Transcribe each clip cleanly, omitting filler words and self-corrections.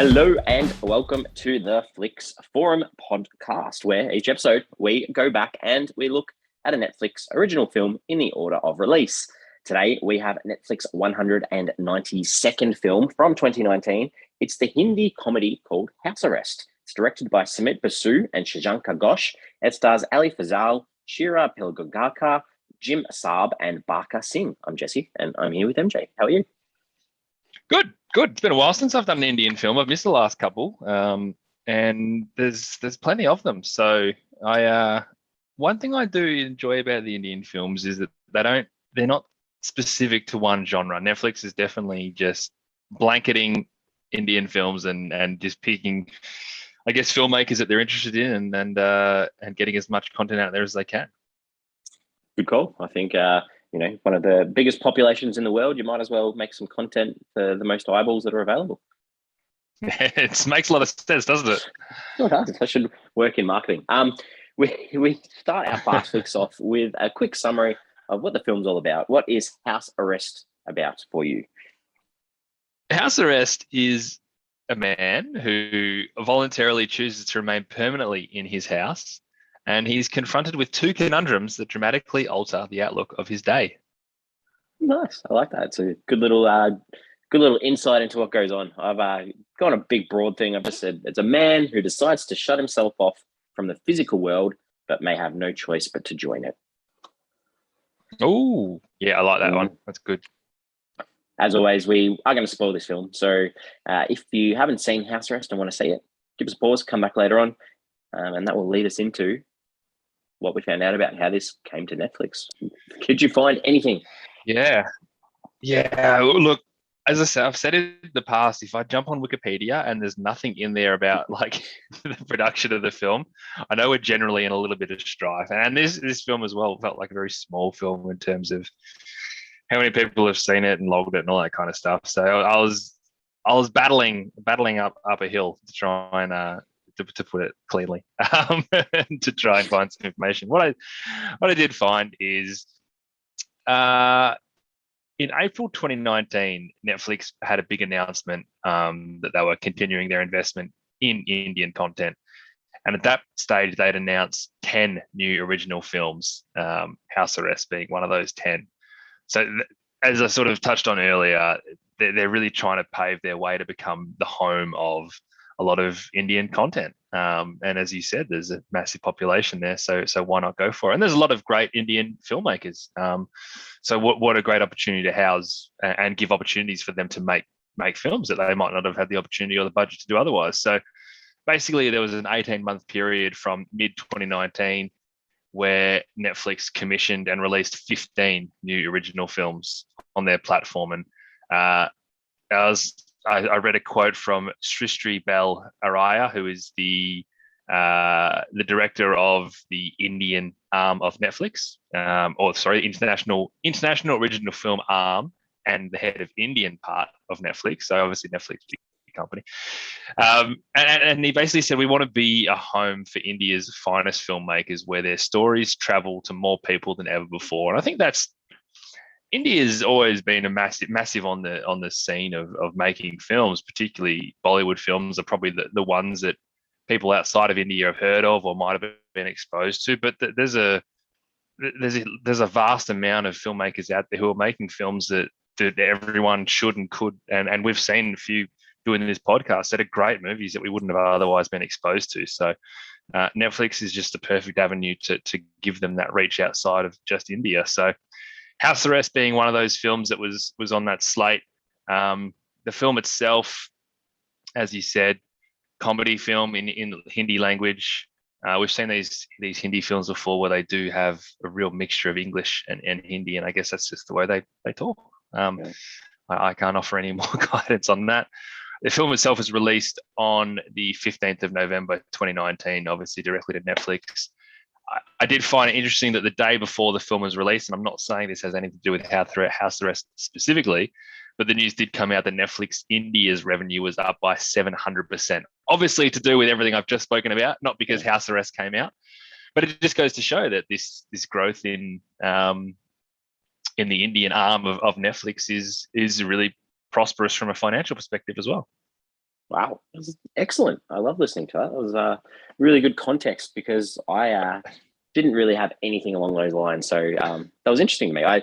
Hello and welcome to the Flix Forum podcast, where each episode we go back and we look at a Netflix original film in the order of release. Today we have Netflix 192nd film from 2019. It's the Hindi comedy called House Arrest. It's directed by Samit, Basu and Shashanka Ghosh. It stars Ali Fazal, Shriya Pilgaonkar, Sarbh and Barkha Singh. I'm Jesse and I'm here with MJ. How are you? Good. It's been a while since I've done an Indian film. I've missed the last couple, and there's plenty of them. So one thing I do enjoy about the Indian films is that they're not specific to one genre. Netflix is definitely just blanketing Indian films and just picking, I guess, filmmakers that they're interested in and getting as much content out there as they can. Good call. I think one of the biggest populations in the world, you might as well make some content for the most eyeballs that are available. It makes a lot of sense, doesn't it? No, it does. That should work in marketing. We start our fast flicks off with a quick summary of what the film's all about. What is House Arrest about for you? House Arrest is a man who voluntarily chooses to remain permanently in his house, and he's confronted with two conundrums that dramatically alter the outlook of his day. Nice. I like that. It's a good little insight into what goes on. I've gone a big broad thing. I've just said it's a man who decides to shut himself off from the physical world, but may have no choice but to join it. Oh, yeah, I like that one. That's good. As always, we are going to spoil this film. So if you haven't seen House Arrest and want to see it, give us a pause, come back later on, and that will lead us into what we found out about how this came to Netflix. Could you find anything? Yeah. Look, as I said, I've said it in the past, if I jump on Wikipedia and there's nothing in there about like the production of the film, I know we're generally in a little bit of strife. And this film as well felt like a very small film in terms of how many people have seen it and logged it and all that kind of stuff. So I was battling up a hill to try and to put it cleanly, to try and find some information. What I did find is in April 2019, Netflix had a big announcement that they were continuing their investment in Indian content. And at that stage, they'd announced 10 new original films, House Arrest being one of those 10. So as I sort of touched on earlier, they're really trying to pave their way to become the home of a lot of Indian content. And as you said, there's a massive population there. So why not go for it? And there's a lot of great Indian filmmakers. So what a great opportunity to house and give opportunities for them to make films that they might not have had the opportunity or the budget to do otherwise. So basically there was an 18-month period from mid-2019 where Netflix commissioned and released 15 new original films on their platform. And I read a quote from Srishti Bell Araya, who is the director of the Indian arm of Netflix, international original film arm, and the head of Indian part of Netflix. So obviously Netflix big company. And he basically said, we want to be a home for India's finest filmmakers where their stories travel to more people than ever before. And I think India's always been a massive on the scene of making films, particularly Bollywood films are probably the ones that people outside of India have heard of or might have been exposed to. But there's a vast amount of filmmakers out there who are making films that everyone should and could, and we've seen a few doing this podcast that are great movies that we wouldn't have otherwise been exposed to. So Netflix is just a perfect avenue to give them that reach outside of just India. So House Arrest being one of those films that was on that slate. The film itself, as you said, comedy film in Hindi language. We've seen these Hindi films before where they do have a real mixture of English and Hindi, and I guess that's just the way they talk. I can't offer any more guidance on that. The film itself was released on the 15th of November 2019, obviously directly to Netflix. I did find it interesting that the day before the film was released, and I'm not saying this has anything to do with House Arrest specifically, but the news did come out that Netflix India's revenue was up by 700%. Obviously to do with everything I've just spoken about, not because House Arrest came out, but it just goes to show that this growth in the Indian arm of Netflix is really prosperous from a financial perspective as well. Wow, that was excellent. I love listening to that. It was really good context because I didn't really have anything along those lines. So that was interesting to me.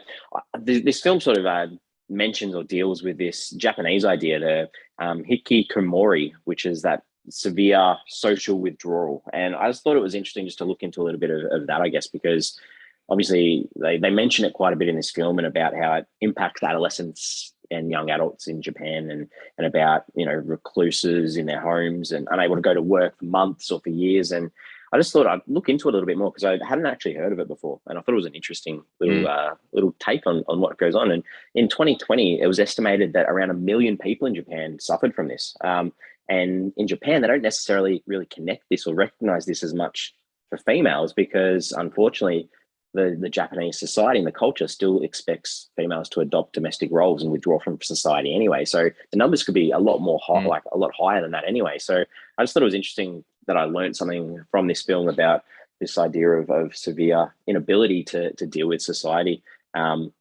This film sort of mentions or deals with this Japanese idea, the hikikomori, which is that severe social withdrawal. And I just thought it was interesting just to look into a little bit of that, I guess, because obviously they mention it quite a bit in this film and about how it impacts adolescents and young adults in Japan, and about, you know, recluses in their homes and unable to go to work for months or for years. And I just thought I'd look into it a little bit more because I hadn't actually heard of it before, and I thought it was an interesting little take on what goes on. And in 2020, it was estimated that around 1 million people in Japan suffered from this. And in Japan, they don't necessarily really connect this or recognize this as much for females because, unfortunately, the Japanese society and the culture still expects females to adopt domestic roles and withdraw from society anyway. So the numbers could be a lot more high, like a lot higher than that anyway. So I just thought it was interesting that I learned something from this film about this idea of severe inability to deal with society. And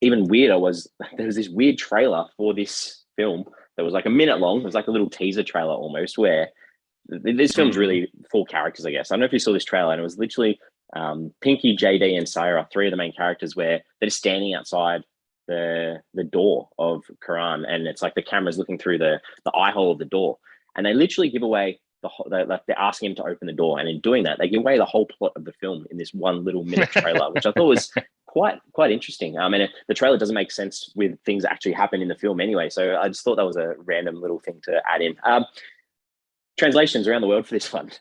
even weirder was there was this weird trailer for this film that was like a minute long. It was like a little teaser trailer almost, where this film's really full characters, I guess. I don't know if you saw this trailer, and it was literally Pinky, JD, and Sarah, three of the main characters, where they're just standing outside the door of Quran, and it's like the camera's looking through the eye hole of the door, and they literally give away like they're asking him to open the door, and in doing that, they give away the whole plot of the film in this one little minute trailer, which I thought was quite interesting. And the trailer doesn't make sense with things that actually happen in the film anyway, so I just thought that was a random little thing to add in. Translations around the world for this one: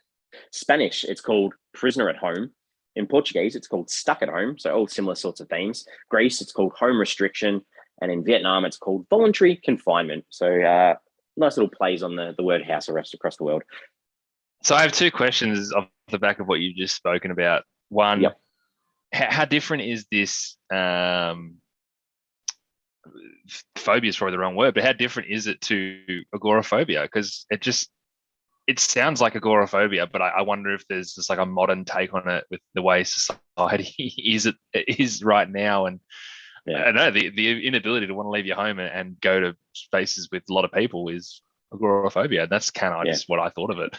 Spanish, it's called Prisoner at Home. In Portuguese, it's called Stuck at Home. So all similar sorts of themes. Greece, it's called Home Restriction. And in Vietnam, it's called Voluntary Confinement. So nice little plays on the word house arrest across the world. So I have two questions off the back of what you've just spoken about. One, how different is this phobia is probably the wrong word, but how different is it to agoraphobia? Because it sounds like agoraphobia, but I wonder if there's just like a modern take on it with the way society is right now. And I don't know, the inability to want to leave your home and go to spaces with a lot of people is agoraphobia. That's kind of just what I thought of it.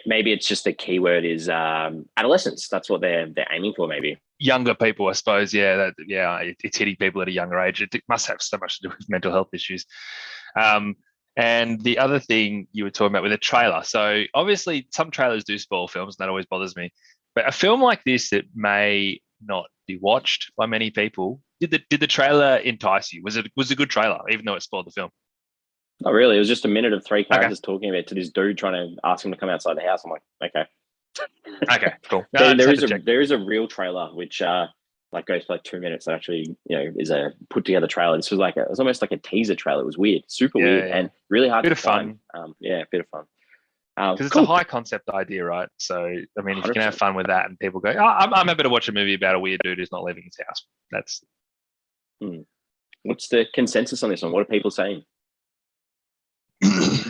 Maybe it's just the key word is adolescence. That's what they're aiming for, maybe. Younger people, I suppose. It's hitting people at a younger age. It must have so much to do with mental health issues. And the other thing you were talking about with a trailer. So obviously some trailers do spoil films, and that always bothers me. But a film like this that may not be watched by many people, did the trailer entice you? Was it a good trailer, even though it spoiled the film? Not really. It was just a minute of three characters talking about to this dude trying to ask him to come outside the house. I'm like, okay. Okay, cool. No, there is a real trailer which like goes for like 2 minutes. That actually, you know, is a put together trailer. This was it was almost like a teaser trailer. It was weird, super weird, and really hard to find. A bit of fun. Because it's a high concept idea, right? So I mean, if you can have fun with that, and people go, I'm happy to watch a movie about a weird dude who's not leaving his house. That's. What's the consensus on this one? What are people saying?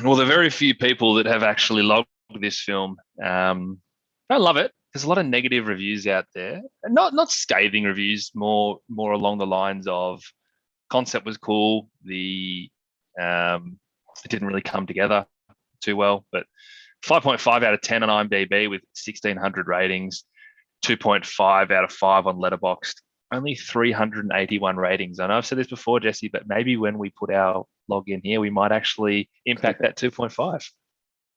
Well, the very few people that have actually logged this film don't love it. There's a lot of negative reviews out there, not scathing reviews, more along the lines of concept was cool. It didn't really come together too well, but 5.5 out of 10 on IMDb with 1,600 ratings, 2.5 out of 5 on Letterboxd, only 381 ratings. I know I've said this before, Jesse, but maybe when we put our log in here, we might actually impact that 2.5.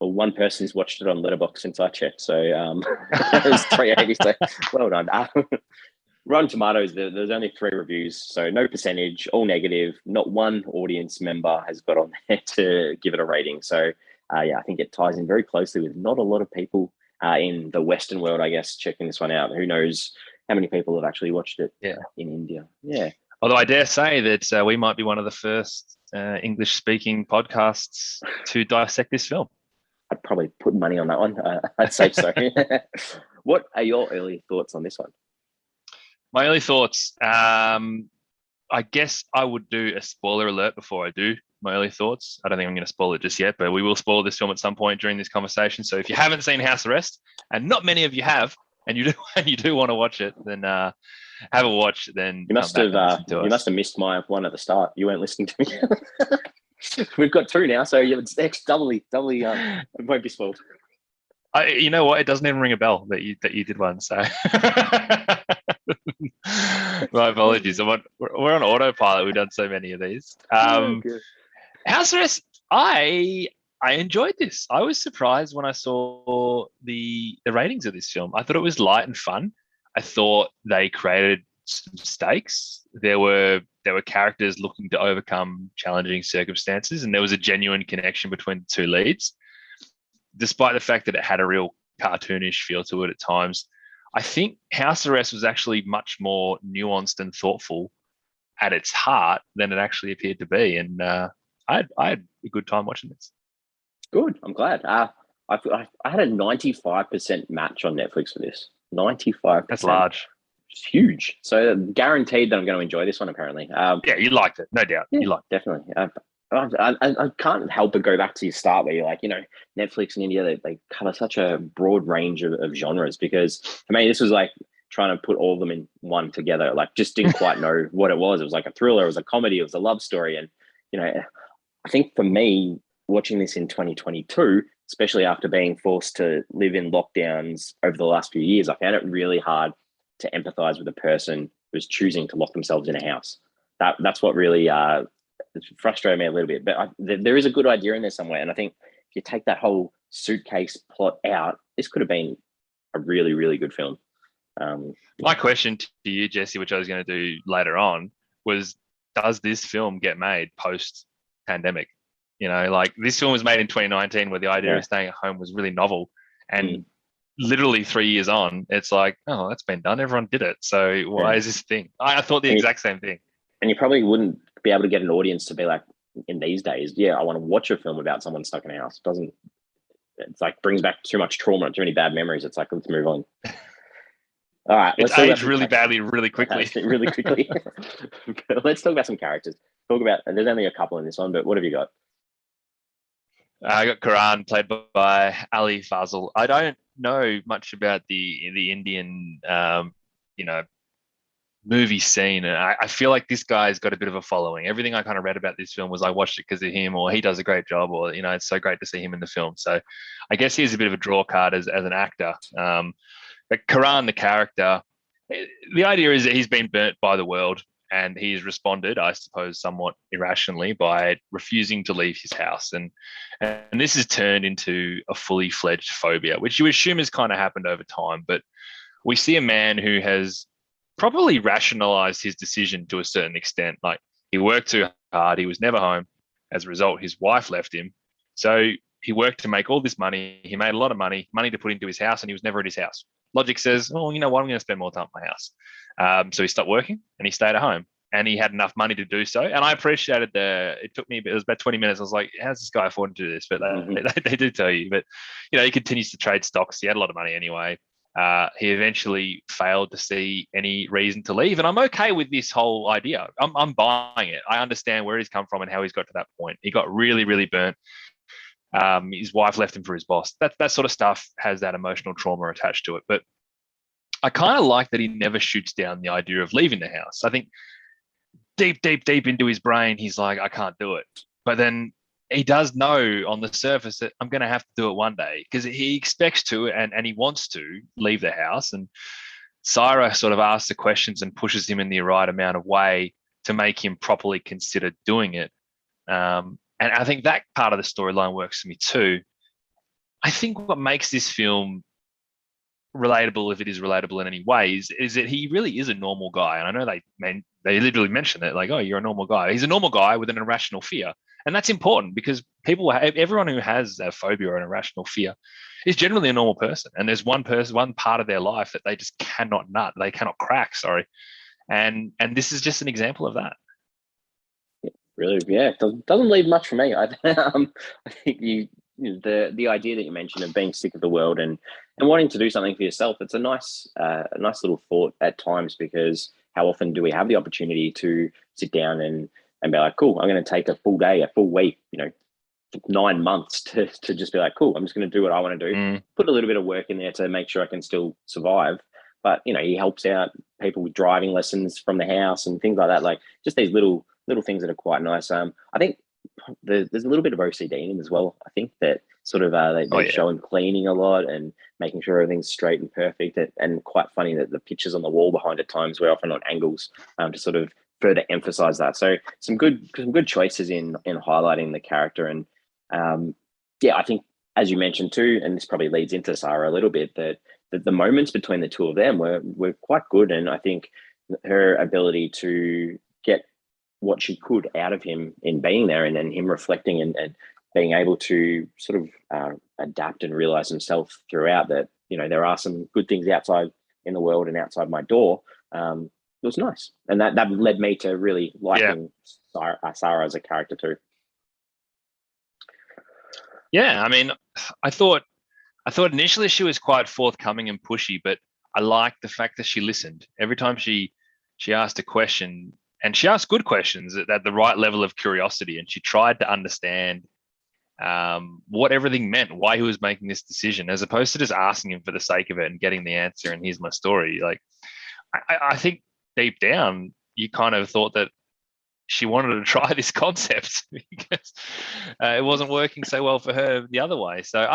Well, one person's watched it on Letterboxd since I checked, so it was 380. So well done. Rotten Tomatoes, there's only 3 reviews, so no percentage, all negative. Not one audience member has got on there to give it a rating. So I think it ties in very closely with not a lot of people in the Western world, I guess, checking this one out. Who knows how many people have actually watched it in India? Yeah. Although I dare say that we might be one of the first English-speaking podcasts to dissect this film. I'd probably put money on that one. I'd say so. What are your early thoughts on this one? My early thoughts, I guess I would do a spoiler alert before I do my early thoughts. I don't think I'm going to spoil it just yet, but we will spoil this film at some point during this conversation. So if you haven't seen House Arrest, and not many of you have, and you do want to watch it, then have a watch. Then you must have missed my one at the start. You weren't listening to me. We've got two now, so it's doubly. It won't be spoiled. You know what? It doesn't even ring a bell that you did one. So my apologies. We're on autopilot. We've done so many of these. House Arrest. I enjoyed this. I was surprised when I saw the ratings of this film. I thought it was light and fun. I thought they created some stakes. There were characters looking to overcome challenging circumstances, and there was a genuine connection between the two leads. Despite the fact that it had a real cartoonish feel to it at times, I think House Arrest was actually much more nuanced and thoughtful at its heart than it actually appeared to be. And I had a good time watching this. Good. I'm glad. I had a 95% match on Netflix for this. 95%. That's large. It's huge. So guaranteed that I'm going to enjoy this one, apparently. Yeah, you liked it. No doubt. Yeah, you liked it. Definitely. I can't help but go back to your start where you're like, Netflix in India, they cover such a broad range of genres, because I mean, this was like trying to put all of them in one together. Like, just didn't quite know what it was. It was like a thriller, it was a comedy, it was a love story. And, I think for me, watching this in 2022, especially after being forced to live in lockdowns over the last few years, I found it really hard to empathize with a person who's choosing to lock themselves in a house. That's what really it's frustrated me a little bit, but there is a good idea in there somewhere. And I think if you take that whole suitcase plot out, this could have been a really, really good film. My question to you, Jesse, which I was going to do later on, was, does this film get made post-pandemic? Like, this film was made in 2019, where the idea of staying at home was really novel. And literally 3 years on, it's like, oh, that's been done. Everyone did it. So why is this thing? I thought the exact same thing. And you probably wouldn't be able to get an audience to be like, in these days, I want to watch a film about someone stuck in a house. It's like brings back too much trauma, too many bad memories. It's like, let's move on. All right. It's aged really badly, really quickly. Really quickly. Let's talk about some characters. There's only a couple in this one, but what have you got? I got Karan, played by Ali Fazal. I don't know much about the Indian, movie scene, and I feel like this guy's got a bit of a following. Everything I kind of read about this film was I watched it because of him, or he does a great job, or it's so great to see him in the film. So I guess he's a bit of a draw card as an actor. But Karan, the character, the idea is that he's been burnt by the world, and he's responded, I suppose, somewhat irrationally by refusing to leave his house. And this has turned into a fully fledged phobia, which you assume has kind of happened over time. But we see a man who has probably rationalized his decision to a certain extent. Like, he worked too hard, he was never home. As a result, his wife left him. So he worked to make all this money. He made a lot of money to put into his house, and he was never at his house. Logic says, oh, you know what, I'm going to spend more time at my house. So he stopped working and he stayed at home, and he had enough money to do so. And I appreciated it was about 20 minutes. I was like, how's this guy afford to do this? But they do tell you. But, he continues to trade stocks. He had a lot of money anyway. He eventually failed to see any reason to leave. And I'm okay with this whole idea. I'm buying it. I understand where he's come from and how he's got to that point. He got really, really burnt. His wife left him for his boss. That sort of stuff has that emotional trauma attached to it. But I kind of like that he never shoots down the idea of leaving the house. I think deep into his brain, he's like, I can't do it. But then he does know on the surface that I'm going to have to do it one day, because he expects to and he wants to leave the house. And Syra sort of asks the questions and pushes him in the right amount of way to make him properly consider doing it. And I think that part of the storyline works for me too. I think what makes this film relatable, if it is relatable in any ways, is that he really is a normal guy. And I know they literally mention it, like, oh, you're a normal guy. He's a normal guy with an irrational fear. And that's important, because everyone who has a phobia or an irrational fear is generally a normal person. And there's one part of their life that they just cannot crack, sorry. And this is just an example of that. Really, it doesn't leave much for me. I think the idea that you mentioned of being sick of the world and wanting to do something for yourself, it's a nice little thought at times, because how often do we have the opportunity to sit down and be like, cool, I'm going to take a full day, a full week, 9 months to just be like, cool, I'm just going to do what I want to do, put a little bit of work in there to make sure I can still survive. But, he helps out people with driving lessons from the house and things like that, like just these little things that are quite nice. I think there's a little bit of OCD in him as well. I think that sort of they show him cleaning a lot and making sure everything's straight and perfect. And quite funny that the pictures on the wall behind at times were often on angles to sort of further emphasize that. So some good choices in highlighting the character. And I think, as you mentioned too, and this probably leads into Sarah a little bit, that the moments between the two of them were quite good. And I think her ability to get what she could out of him in being there, and him reflecting and being able to sort of adapt and realize himself throughout that, there are some good things outside in the world and outside my door. It was nice. And that led me to really liking Sarah as a character too. Yeah, I mean, I thought initially she was quite forthcoming and pushy, but I liked the fact that she listened. Every time she asked a question, and she asked good questions at the right level of curiosity, and she tried to understand what everything meant, why he was making this decision, as opposed to just asking him for the sake of it and getting the answer and here's my story. Like, I think deep down, you kind of thought that she wanted to try this concept because it wasn't working so well for her the other way. So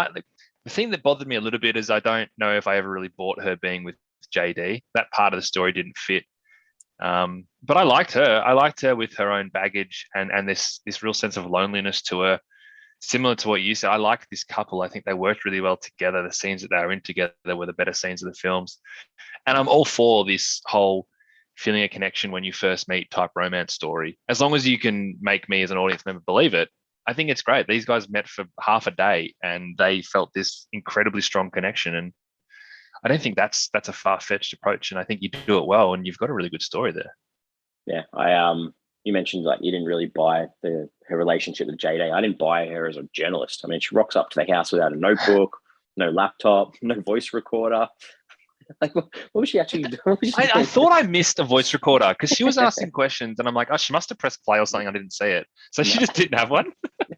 the thing that bothered me a little bit is I don't know if I ever really bought her being with JD. That part of the story didn't fit. But I liked her. I liked her with her own baggage and this real sense of loneliness to her. Similar to what you said, I like this couple. I think they worked really well together. The scenes that they were in together were the better scenes of the films. And I'm all for this whole feeling a connection when you first meet type romance story. As long as you can make me as an audience member believe it, I think it's great. These guys met for half a day and they felt this incredibly strong connection. And I don't think that's a far-fetched approach. And I think you do it well and you've got a really good story there. Yeah, you mentioned like you didn't really buy her relationship with JD. I didn't buy her as a journalist. I mean, she rocks up to the house without a notebook, no laptop, no voice recorder. Like, what was she actually doing? I thought I missed a voice recorder because she was asking questions, and I'm like, oh, she must have pressed play or something. I didn't see it, so she just didn't have one.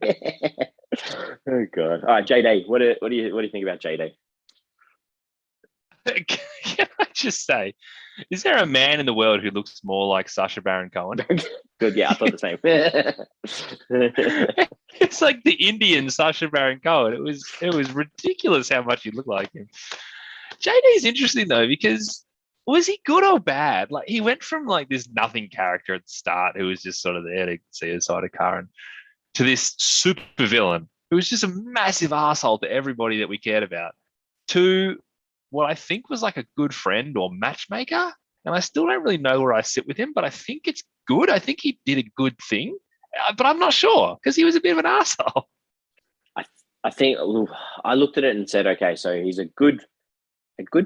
Oh god! All right, JD, what do you think about JD? Can I just say, is there a man in the world who looks more like Sacha Baron Cohen? Good, yeah, I thought the same. It's like the Indian Sacha Baron Cohen. It was ridiculous how much he looked like him. JD is interesting though, because was he good or bad? Like, he went from like this nothing character at the start who was just sort of there to see his side of Karen to this super villain who was just a massive asshole to everybody that we cared about, to what I think was like a good friend or matchmaker. And I still don't really know where I sit with him, but I think it's good. I think he did a good thing, but I'm not sure because he was a bit of an asshole. I think I looked at it and said, okay, so he's a good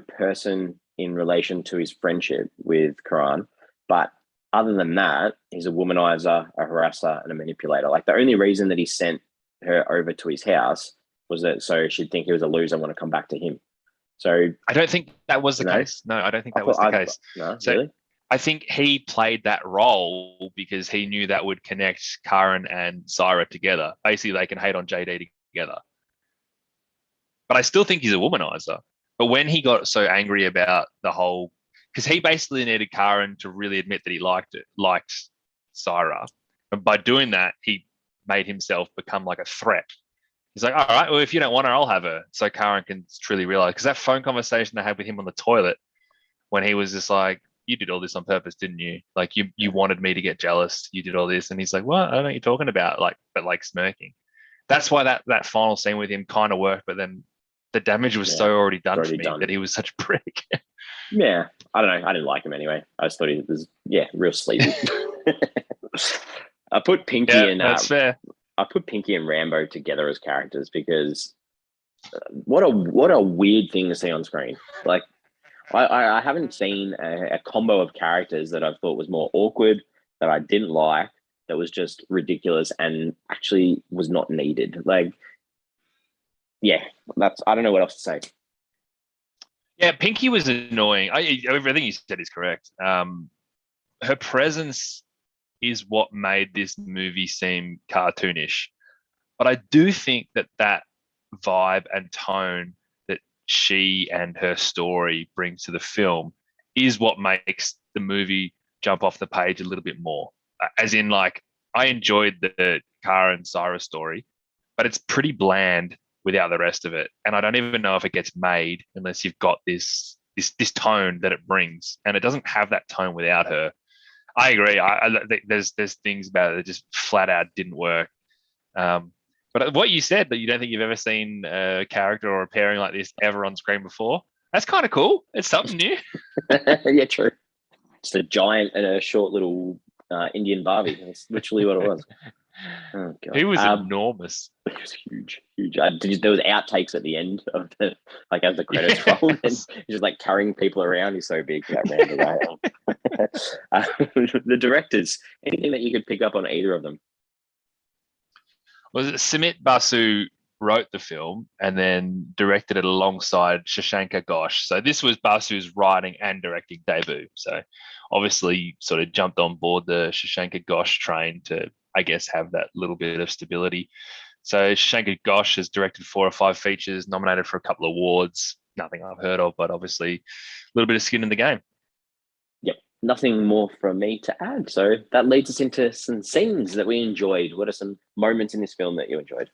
person in relation to his friendship with Karan, but other than that, he's a womanizer, a harasser, and a manipulator. Like, the only reason that he sent her over to his house was that so she'd think he was a loser and want to come back to him. So I don't think that was the case. No, I don't think that was the case. No, so really? I think he played that role because he knew that would connect Karen and Syra together. Basically, they can hate on JD together. But I still think he's a womanizer. But when he got so angry about the whole, because he basically needed Karen to really admit that he liked Syra. And by doing that, he made himself become like a threat. He's like, all right, well, if you don't want her, I'll have her. So Karen can truly realize, because that phone conversation I had with him on the toilet when he was just like, you did all this on purpose, didn't you? Like, you wanted me to get jealous. You did all this. And he's like, well, I don't know what you're talking about. But smirking. That's why that final scene with him kind of worked. But then the damage was so already done for me that he was such a prick. Yeah, I don't know. I didn't like him anyway. I just thought he was, real sleazy. I put Pinky and that's fair. I put Pinky and Rambo together as characters because what a weird thing to see on screen. Like, I haven't seen a combo of characters that I thought was more awkward, that I didn't like, that was just ridiculous and actually was not needed. Like, yeah, I don't know what else to say. Yeah, Pinky was annoying. Everything you said is correct. Her presence is what made this movie seem cartoonish. But I do think that vibe and tone that she and her story brings to the film is what makes the movie jump off the page a little bit more. As in, like, I enjoyed the Kara and Cyrus story, but it's pretty bland without the rest of it. And I don't even know if it gets made unless you've got this tone that it brings, and it doesn't have that tone without her. I agree. There's things about it that just flat out didn't work. But what you said, that you don't think you've ever seen a character or a pairing like this ever on screen before, that's kind of cool. It's something new. Yeah, true. Just a giant and a short little Indian Barbie. That's literally what it was. Oh, God. He was enormous. It was huge. There was outtakes at the end of the, like, as the credits rolled, and he's just like carrying people around. He's so big that ran away. The directors, anything that you could pick up on either of them? Was it Samit Basu wrote the film and then directed it alongside Shashanka Ghosh. So this was Basu's writing and directing debut. So obviously sort of jumped on board the Shashanka Ghosh train to, I guess, have that little bit of stability. So Shashanka Ghosh has directed 4 or 5 features, nominated for a couple of awards. Nothing I've heard of, but obviously a little bit of skin in the game. Yep. Nothing more from me to add. So that leads us into some scenes that we enjoyed. What are some moments in this film that you enjoyed?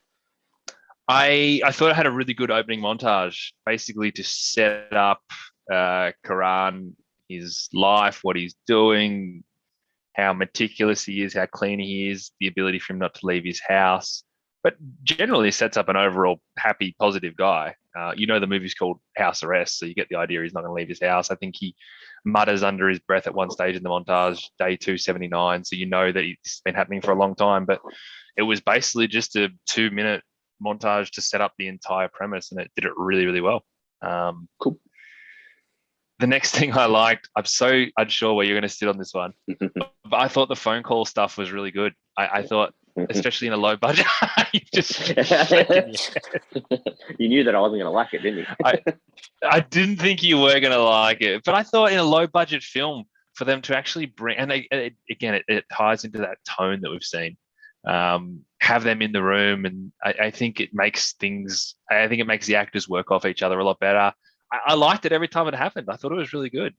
I thought it had a really good opening montage, basically to set up Karan, his life, what he's doing, how meticulous he is, how clean he is, the ability for him not to leave his house. But generally sets up an overall happy, positive guy. The movie's called House Arrest, so you get the idea he's not going to leave his house. I think he mutters under his breath at one stage in the montage, day 279, so you know that it's been happening for a long time. But it was basically just a 2-minute montage to set up the entire premise, and it did it really, really well. Cool. The next thing I liked, I'm so unsure where you're going to sit on this one, but I thought the phone call stuff was really good. I thought, especially in a low budget, you knew that I wasn't going to like it, didn't you? I didn't think you were going to like it, but I thought in a low budget film for them to actually bring, and it ties into that tone that we've seen. Have them in the room, and I think it makes the actors work off each other a lot better. I liked it every time it happened. I thought it was really good.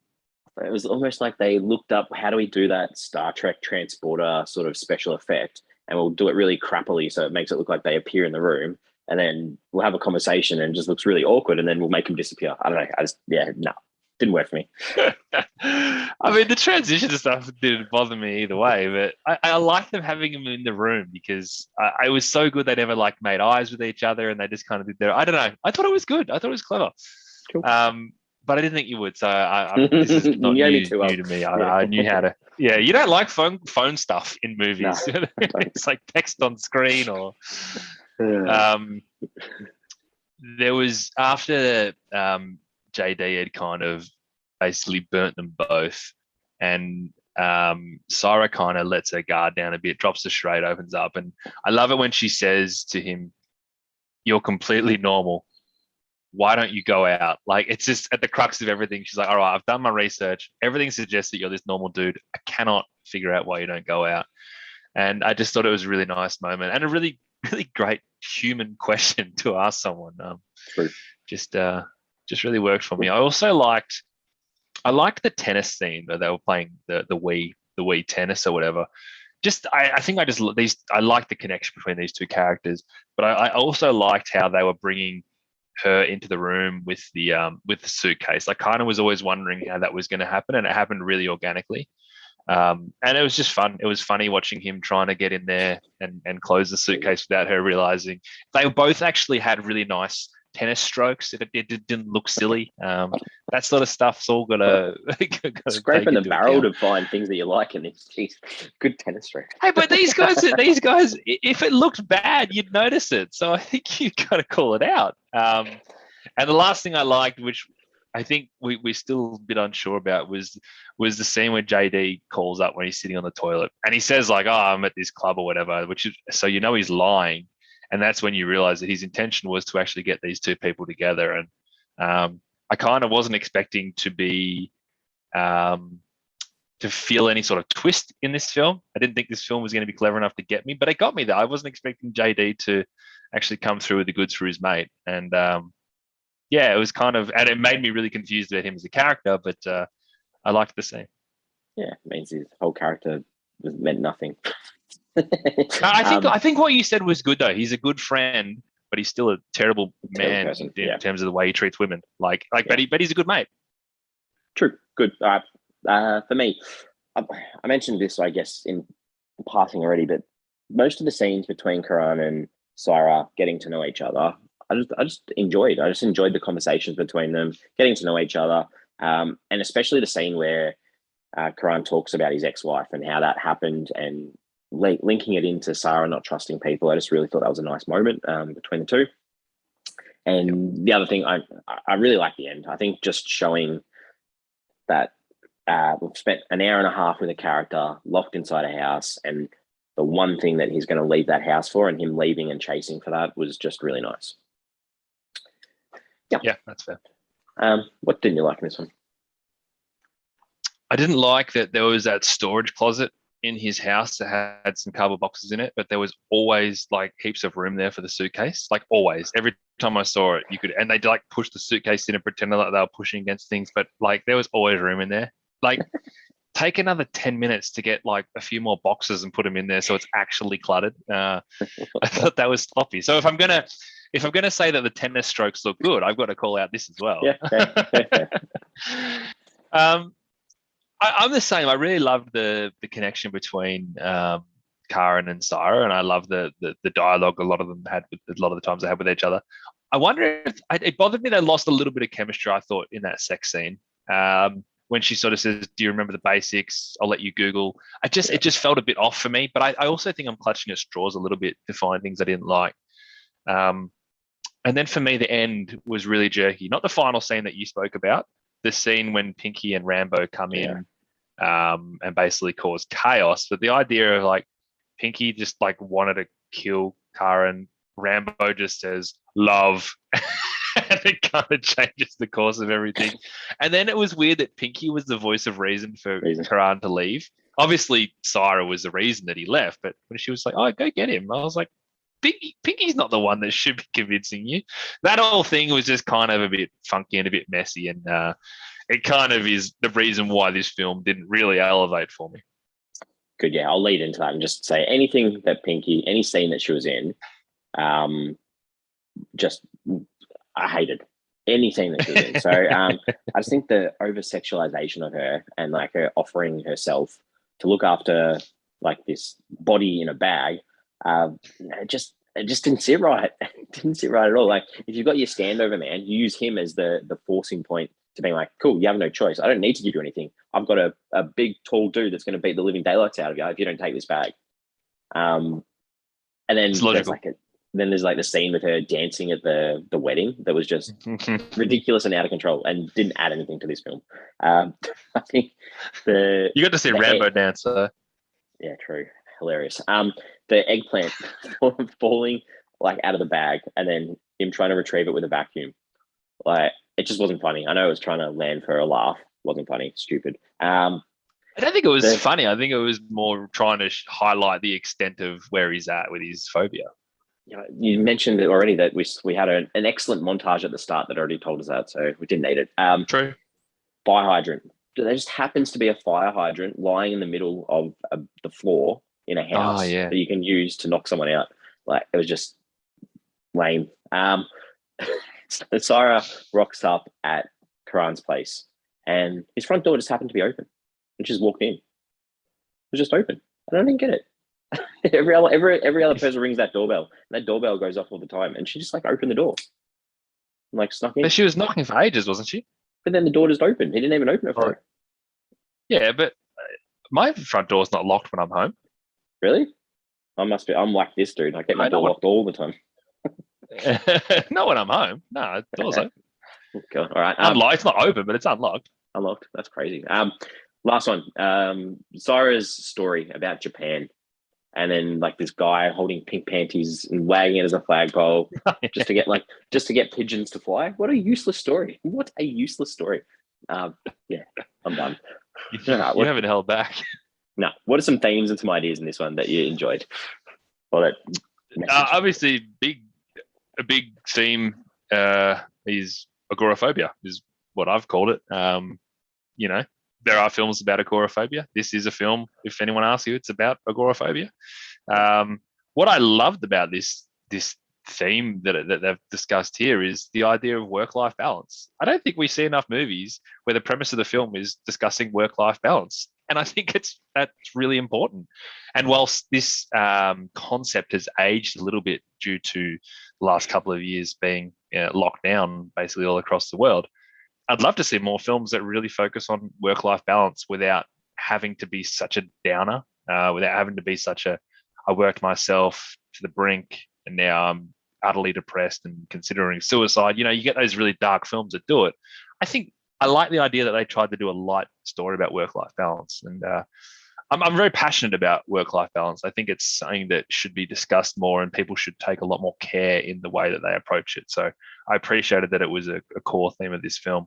It was almost like they looked up, how do we do that Star Trek transporter sort of special effect? And we'll do it really crappily, so it makes it look like they appear in the room, and then we'll have a conversation and it just looks really awkward, and then we'll make them disappear. I don't know. Didn't work for me. I mean, the transition stuff didn't bother me either way, but I like them having them in the room because it was so good they never like made eyes with each other, and they just kind of did their, I don't know. I thought it was good. I thought it was clever. Cool. But I didn't think you would. So this is not new to me. I knew how to. Yeah, you don't like phone stuff in movies. No, it's like text on screen or. There was after JD had kind of basically burnt them both, and Sarah kind of lets her guard down a bit, drops the Strait, opens up, and I love it when she says to him, "You're completely normal. Why don't you go out?" Like, it's just at the crux of everything. She's like, "All right, I've done my research. Everything suggests that you're this normal dude. I cannot figure out why you don't go out." And I just thought it was a really nice moment and a really, really great human question to ask someone. Just really worked for me. I also liked the tennis scene where they were playing the Wii tennis or whatever. I liked the connection between these two characters, but I also liked how they were bringing her into the room with the suitcase. I kind of was always wondering how that was going to happen, and it happened really organically. And it was just fun. It was funny watching him trying to get in there and close the suitcase without her realizing. They both actually had really nice tennis strokes. It didn't look silly. That sort of stuff's all gotta scraping the barrel to find things that you like in this. Jeez, good tennis stroke. Hey, but these guys, if it looked bad, you'd notice it. So I think you've got to call it out. And the last thing I liked, which I think we're still a bit unsure about, was the scene where JD calls up when he's sitting on the toilet and he says like, "Oh, I'm at this club" or whatever, which is, so he's lying. And that's when you realize that his intention was to actually get these two people together. And I kind of wasn't expecting to be to feel any sort of twist in this film. I didn't think this film was going to be clever enough to get me, but it got me there. I wasn't expecting JD to actually come through with the goods for his mate. And it was kind of, and it made me really confused about him as a character, but I liked the scene. Yeah, it means his whole character meant nothing. I think what you said was good though. He's a good friend, but he's still a terrible man person, in terms of the way he treats women. But he's a good mate. True. Good. For me, I mentioned this, I guess, in passing already, but most of the scenes between Karan and Sarah getting to know each other, I just enjoyed. I just enjoyed the conversations between them, getting to know each other, and especially the scene where Karan talks about his ex-wife and how that happened, and linking it into Sarah not trusting people. I just really thought that was a nice moment between the two. And the other thing, I really like the end. I think just showing that we've spent an hour and a half with a character locked inside a house, and the one thing that he's going to leave that house for, and him leaving and chasing for that, was just really nice. Yeah, that's fair. What didn't you like in this one? I didn't like that there was that storage closet in his house that had some cardboard boxes in it, but there was always like heaps of room there for the suitcase. Like always, every time I saw it, and they'd like push the suitcase in and pretend like they were pushing against things, but like there was always room in there. Like take another 10 minutes to get like a few more boxes and put them in there so it's actually cluttered. I thought that was sloppy. So if I'm gonna say that the tennis strokes look good, I've got to call out this as well. Yeah. I'm the same. I really loved the connection between Karen and Sarah, and I love the dialogue a lot of them had, a lot of the times they had with each other. I wonder if it bothered me they lost a little bit of chemistry, I thought, in that sex scene. When she sort of says, "Do you remember the basics? I'll let you Google." It just felt a bit off for me. But I also think I'm clutching at straws a little bit to find things I didn't like. And then for me, the end was really jerky. Not the final scene that you spoke about. The scene when Pinky and Rambo come in and basically cause chaos. But the idea of like Pinky just like wanted to kill Karen, Rambo just says love, and it kind of changes the course of everything. And then it was weird that Pinky was the voice of reason for Karan to leave. Obviously, Sarah was the reason that he left, but when she was like, "Oh, go get him," I was like, Pinky's not the one that should be convincing you. That whole thing was just kind of a bit funky and a bit messy, and it kind of is the reason why this film didn't really elevate for me. Good, yeah. I'll lead into that and just say any scene that she was in, I hated any scene that she was in. So I just think the over-sexualization of her and like her offering herself to look after like this body in a bag, it just didn't sit right. It didn't sit right at all. Like if you've got your standover man, you use him as the forcing point to be like, cool, you have no choice. I don't need to give you anything. I've got a big tall dude that's going to beat the living daylights out of you if you don't take this bag. And then there's like the scene with her dancing at the wedding that was just ridiculous and out of control and didn't add anything to this film. I think you got to see Rambo dance. Yeah, true. Hilarious. The eggplant falling like out of the bag and then him trying to retrieve it with a vacuum. Like it just wasn't funny. I know it was trying to land for a laugh. It wasn't funny. Stupid. I don't think it was funny. I think it was more trying to highlight the extent of where he's at with his phobia. You mentioned it already that we had an excellent montage at the start that already told us that, so we didn't need it. True. Fire hydrant. There just happens to be a fire hydrant lying in the middle of the floor in a house that you can use to knock someone out. Like it was just lame. Sarah rocks up at Karan's place, and his front door just happened to be open, and just walked in. It was just open. I didn't get it. every other person rings that doorbell, and that doorbell goes off all the time, and she just like opened the door, and, like snuck in. But she was knocking for ages, wasn't she? But then the door just opened. He didn't even open it for her. Yeah, but my front door's not locked when I'm home. Really? I'm like this dude. I get my door locked all the time. Not when I'm home. No, the door's open. God. All right. Unlocked. It's not open, but it's unlocked. Unlocked. That's crazy. Last one. Sarah's story about Japan, and then like this guy holding pink panties and wagging it as a flagpole just to get pigeons to fly. What a useless story. What a useless story. Yeah, I'm done. You haven't held back. No. What are some themes and some ideas in this one that you enjoyed? Obviously, a big theme is agoraphobia, is what I've called it. There are films about agoraphobia. This is a film, if anyone asks you, it's about agoraphobia. What I loved about this theme that they've discussed here is the idea of work-life balance. I don't think we see enough movies where the premise of the film is discussing work-life balance, and I think that's really important. And whilst this concept has aged a little bit due to the last couple of years being locked down basically all across the world, I'd love to see more films that really focus on work-life balance without having to be such a downer, without having to be such a, I worked myself to the brink and now I'm utterly depressed and considering suicide. You get those really dark films that do it. I think I like the idea that they tried to do a light story about work-life balance. And I'm very passionate about work-life balance. I think it's something that should be discussed more and people should take a lot more care in the way that they approach it. So I appreciated that it was a core theme of this film.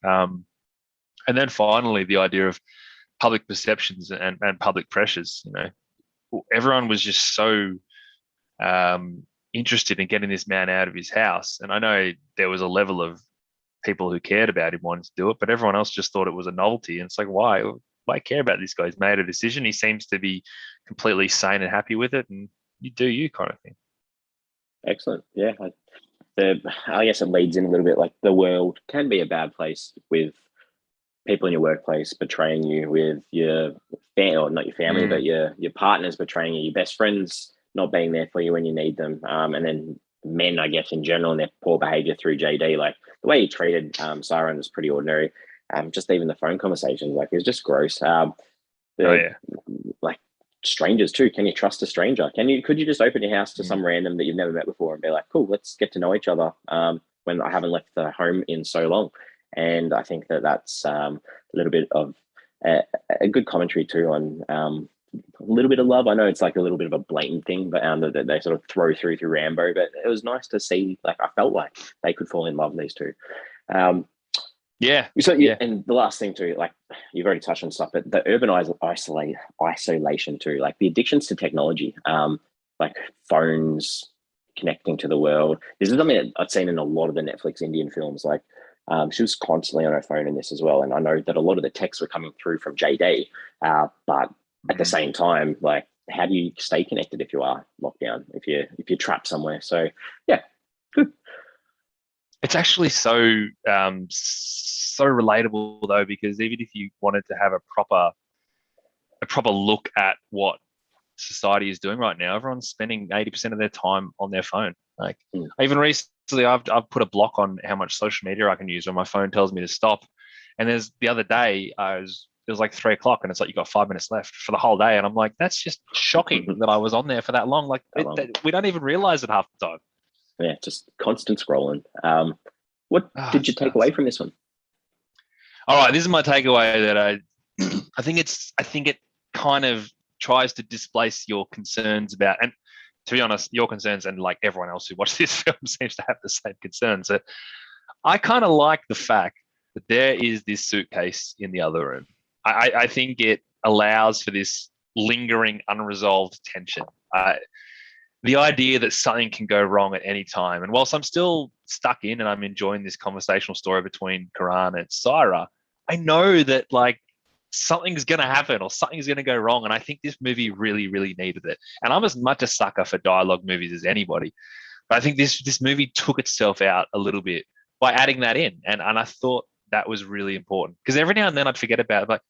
And then finally, the idea of public perceptions and public pressures. Everyone was just so interested in getting this man out of his house. And I know there was a level of people who cared about him wanting to do it, but everyone else just thought it was a novelty. And it's like, why care about this guy? He's made a decision. He seems to be completely sane and happy with it, and you do you kind of thing. Excellent. Yeah. I guess it leads in a little bit like the world can be a bad place with people in your workplace betraying you, with your or not your family, but your partners betraying you, your best friends not being there for you when you need them. And then men, I guess, in general, and their poor behavior through JD, like the way he treated Siren was pretty ordinary. Just even the phone conversations, like it was just gross. Like strangers too. Can you trust a stranger? Could you just open your house to some random that you've never met before and be like, cool, let's get to know each other when I haven't left the home in so long? And I think that's a little bit of a good commentary too on a little bit of love. I know it's like a little bit of a blatant thing, but that they sort of throw through Rambo. But it was nice to see. Like I felt like they could fall in love, these two. And the last thing too, like you've already touched on stuff, but the urban isolation too, like the addictions to technology, like phones connecting to the world. This is something that I've seen in a lot of the Netflix Indian films. Like she was constantly on her phone in this as well. And I know that a lot of the texts were coming through from JD, but at the same time, like how do you stay connected if you are locked down, if you're trapped somewhere? So yeah, good. It's actually so relatable though, because even if you wanted to have a proper look at what society is doing right now, everyone's spending 80% of their time on their phone. Like even recently, I've put a block on how much social media I can use when my phone tells me to stop. And there's the other day it was like 3:00 and it's like you got 5 minutes left for the whole day, and I'm like, that's just shocking that I was on there for that long. Like we don't even realize it half the time. Yeah, just constant scrolling. What did you take away from this one? All right, this is my takeaway that I think it kind of tries to displace your concerns about, and to be honest, your concerns and like everyone else who watched this film seems to have the same concerns. So I kind of like the fact that there is this suitcase in the other room. I think it allows for this lingering, unresolved tension. The idea that something can go wrong at any time. And whilst I'm still stuck in and I'm enjoying this conversational story between Karan and Syra, I know that like something's going to happen or something's going to go wrong. And I think this movie really, really needed it. And I'm as much a sucker for dialogue movies as anybody. But I think this movie took itself out a little bit by adding that in. And I thought that was really important, because every now and then I'd forget about it. Like,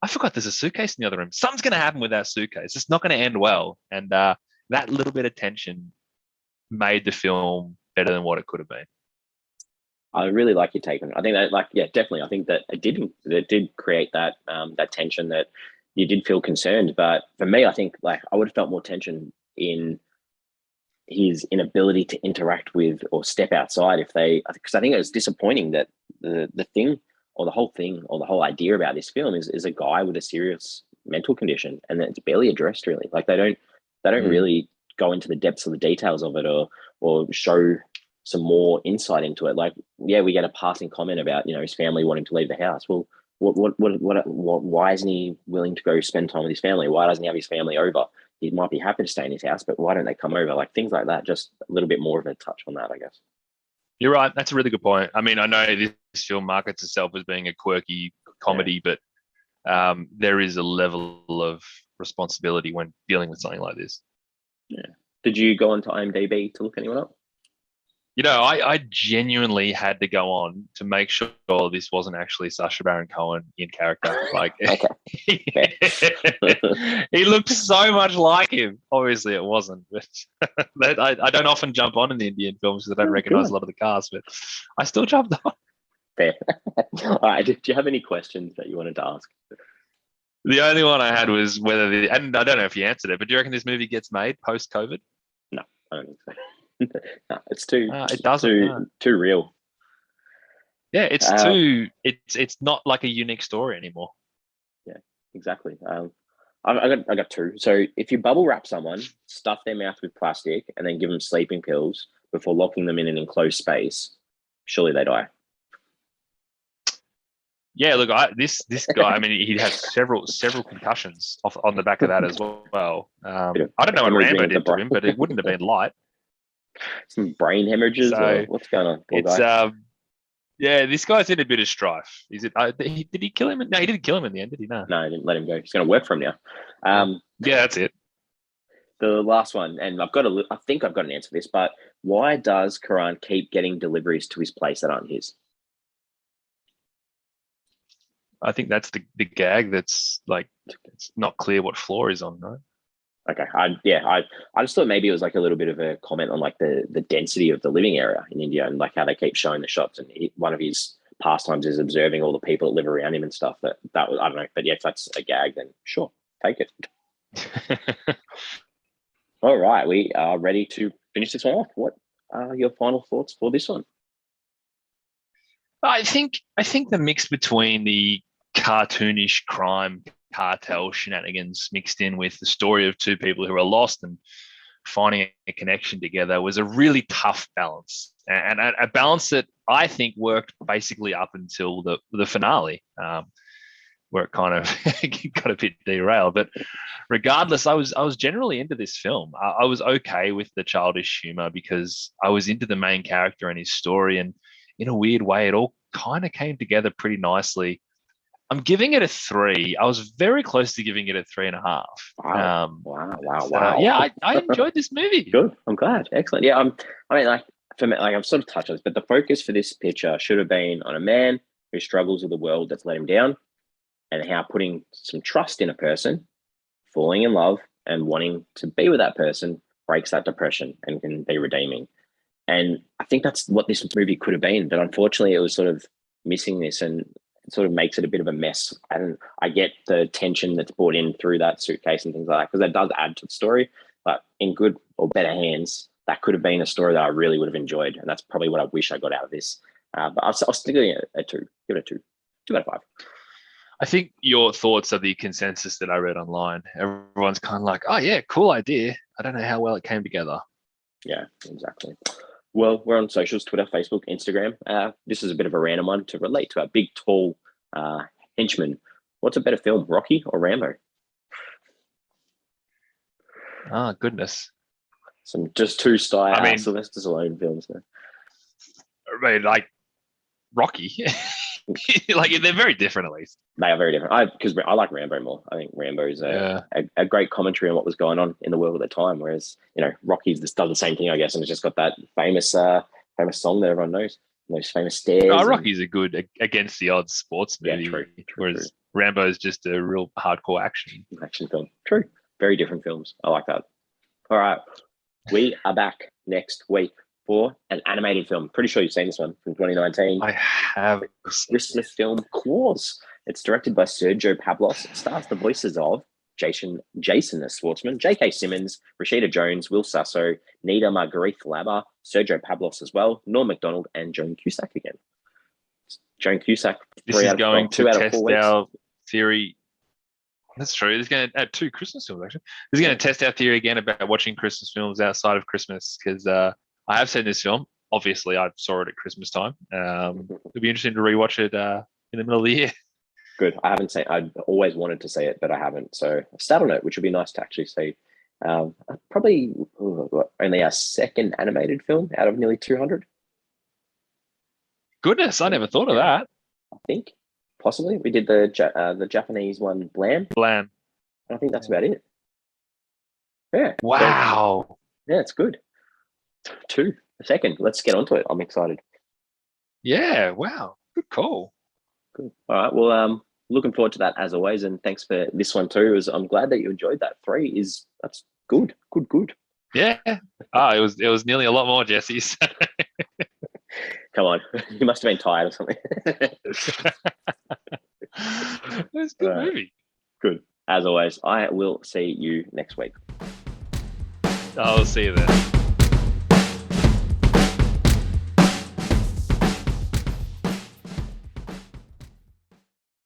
I forgot there's a suitcase in the other room. Something's going to happen with that suitcase. It's not going to end well. And that little bit of tension made the film better than what it could have been. I really like your take on it. I think that, like, yeah, definitely. I think that it did create that that tension that you did feel concerned. But for me, I think like I would have felt more tension in his inability to interact with or step outside because I think it was disappointing that the thing or the whole thing or the whole idea about this film is a guy with a serious mental condition, and it's barely addressed really. Like they don't really go into the depths of the details of it or show some more insight into it. Like, yeah, we get a passing comment about, you know, his family wanting to leave the house. Well, what why isn't he willing to go spend time with his family? Why doesn't he have his family over? He might be happy to stay in his house, but why don't they come over? Like things like that, just a little bit more of a touch on that, I guess. You're right. That's a really good point. I mean, I know this film markets itself as being a quirky comedy, but there is a level of responsibility when dealing with something like this. Yeah. Did you go onto IMDb to look anyone up? I genuinely had to go on to make sure this wasn't actually Sacha Baron Cohen in character. Like, he looked so much like him. Obviously, it wasn't. But I don't often jump on in the Indian films because I don't recognize a lot of the cast, but I still jumped on. Fair. All right. Did you have any questions that you wanted to ask? The only one I had was whether, and I don't know if you answered it, but do you reckon this movie gets made post-COVID? No, I don't think so. No, it's too. It doesn't. Too real. Yeah, it's too. It's not like a unique story anymore. Yeah, exactly. I got two. So if you bubble wrap someone, stuff their mouth with plastic, and then give them sleeping pills before locking them in an enclosed space, surely they die. Yeah, look, this guy. I mean, he had several concussions on the back of that as well. I don't know what Rambo did to him, but it wouldn't have been light. Some brain hemorrhages. Or what's going on? Yeah, this guy's in a bit of strife. Is it? Did he kill him? No, he didn't kill him in the end, did he? No, he didn't let him go. He's going to work for him now. Yeah, that's it. The last one, and I think I've got an answer for this, but why does Karan keep getting deliveries to his place that aren't his? I think that's the gag. That's like, it's not clear what floor he's on, right? Okay. I just thought maybe it was like a little bit of a comment on like the density of the living area in India and like how they keep showing the shots. And one of his pastimes is observing all the people that live around him and stuff. That was, I don't know. But yeah, if that's a gag, then sure, take it. All right. We are ready to finish this one off. What are your final thoughts for this one? I think the mix between the cartoonish crime cartel shenanigans mixed in with the story of two people who are lost and finding a connection together was a really tough balance, and a balance that I think worked basically up until the finale, where it kind of got a bit derailed. But regardless, I was generally into this film. I was okay with the childish humor because I was into the main character and his story, and in a weird way, it all kind of came together pretty nicely. I'm giving it a 3. I was very close to giving it a 3.5. Wow. Yeah, I enjoyed this movie. Good. I'm glad. Excellent. Yeah. I mean, like for me, like I've sort of touched on this, but the focus for this picture should have been on a man who struggles with a world that's let him down, and how putting some trust in a person, falling in love, and wanting to be with that person breaks that depression and can be redeeming. And I think that's what this movie could have been, but unfortunately, it was sort of missing this, and sort of makes it a bit of a mess. And I get the tension that's brought in through that suitcase and things like that, because that does add to the story. But in good or better hands, that could have been a story that I really would have enjoyed. And that's probably what I wish I got out of this. But I'll still give it a 2. Give it a 2. 2 out of 5. I think your thoughts are the consensus that I read online. Everyone's kind of like, oh yeah, cool idea. I don't know how well it came together. Yeah, exactly. Well, we're on socials, Twitter, Facebook, Instagram. This is a bit of a random one to relate to our big, tall henchman. What's a better film, Rocky or Rambo? Ah, goodness. Some just two Sylvester Stallone films there. I mean, like Rocky. Like they're very different, at least. They are very different. Because I like Rambo more. I think Rambo is a great commentary on what was going on in the world at the time. Whereas Rocky's just done the same thing, I guess, and it's just got that famous song that everyone knows. Those famous stairs. Rocky's a good against the odds sports movie. Yeah, true, whereas Rambo is just a real hardcore action film. True. Very different films. I like that. All right, we are back next week for an animated film. Pretty sure you've seen this one from 2019. I have. Christmas film Claus. It's directed by Sergio Pablos. It stars the voices of Jason Schwartzman, J.K. Simmons, Rashida Jones, Will Sasso, Nita Marguerite Labber, Sergio Pablos as well, Norm Macdonald, and Joan Cusack again. Joan Cusack. This is going to test our theory. That's true. It's going to add 2 Christmas films, actually. This is going to test our theory again about watching Christmas films outside of Christmas, because I have seen this film. Obviously, I saw it at Christmas time. It'll be interesting to rewatch it in the middle of the year. Good. I haven't seen. I've always wanted to see it, but I haven't. So I've sat on it, which would be nice to actually see. Probably only our second animated film out of nearly 200. Goodness, I never thought of that. I think possibly we did the Japanese one, Blam. Blam. I think that's about it. Yeah. Wow. Yeah, it's good. 2 a second. Let's get onto it. I'm excited. Yeah. Wow. Good call. Good. All right. Well, looking forward to that as always, and thanks for this one too. I'm glad that you enjoyed that. 3 that's good. Good. Yeah. It was nearly a lot more, Jesse. Come on, you must have been tired or something. It's a good movie. Good. As always, I will see you next week. I'll see you then.